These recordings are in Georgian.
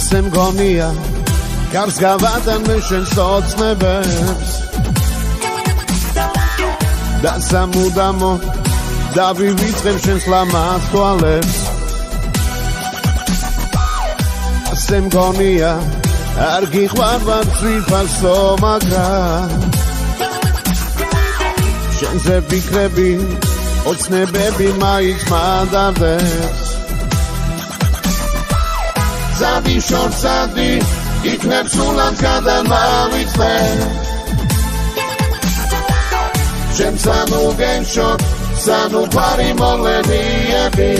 ასე მგონია გარს გავადანე შენს ოცნებებს და სამუდამო დავივიწყებ შენს ლამაზ თვალებს ასე მგონია არ გიყვარვარ ძვირფასო მაგრამ შენზე ფიქრები ოცნებები მაინც მანდარდებს ზადი შორსადი იქნებ სულად გადამავიწყე შენ სანუ გემშოთ სანუ ფარი მოლენიები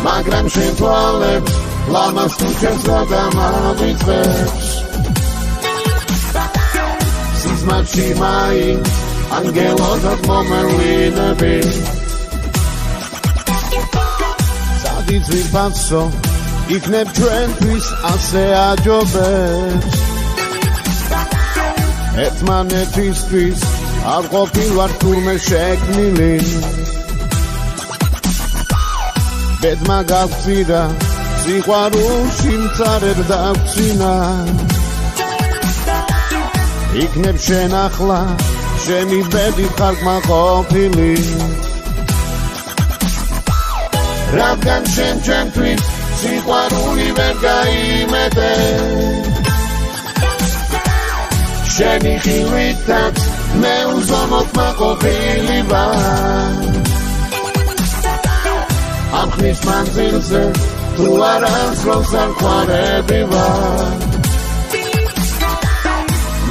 მაგრამ შენ თვალებს ლამაზ თუ შენს გადამავიწყებს სიზმარში მაინც ანგელოზად მომევლინები სადი ძვირფასო იქნებ ჩვენთვის ასე აჯობებს ერთმანეთისთვის არ ყოფილვარ თურმე შექმნილი ბედმა გავწირა სიყვარულში მწარედ დავწინა იქნებ შენ ახლა შენი ბედი ხარ ყოფილი რადგან შენ ჩემთვის სიყვარული ვერ გაიმეტე შენი ხილვითაც მე უზომოდ მაყოფილი ვარ ამ ხნის მანძილზე თუ არასდროს არ ყვარები ვარ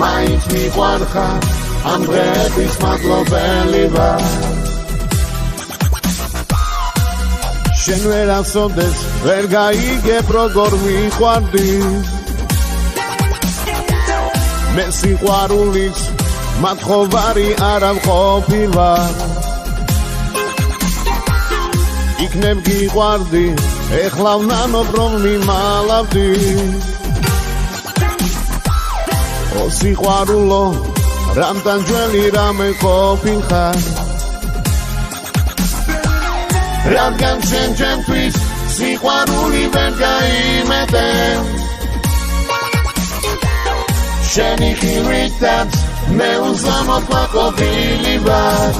მაინც მიყვარხარ ამ დღეების მადლობელი ვარ შენ ვერასოდეს ვერ გაიგებ როგორ მიყვარდი მე სიყვარულის მათხოვარი არა ვყოფილვარ იქნებ გიყვარდი ეხლა ვნანობ რომ მიმალავდი ო სიყვარულო რამთან ძველი რამე ყოფილხარ რადგან შენ ჩემთვის სიყვარული ვერ გაიმეტე შენი ხილვითაც მე უზომოდ მაყოფილი ვარ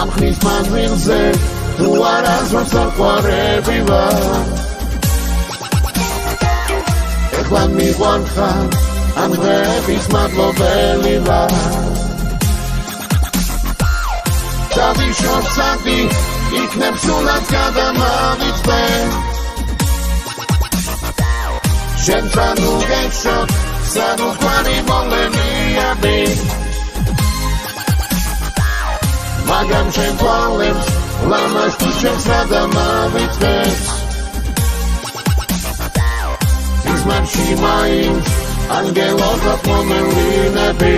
ამ ხნის მანძილზე თუ არასდროს არ ყვარები ვარ ეხლა მიყვარხარ ამ დღეების მადლობელი ვარ ზადი შორსადი იქნებ სულად გადამავიწყე შენ სანუ გემშოთ სანუ ფარი მოლენიები მაგრამ შენ თვალებს ლამაზ თუ შენს გადამავიწყებს სიზმარში მაინც ანგელოზად მომევლინები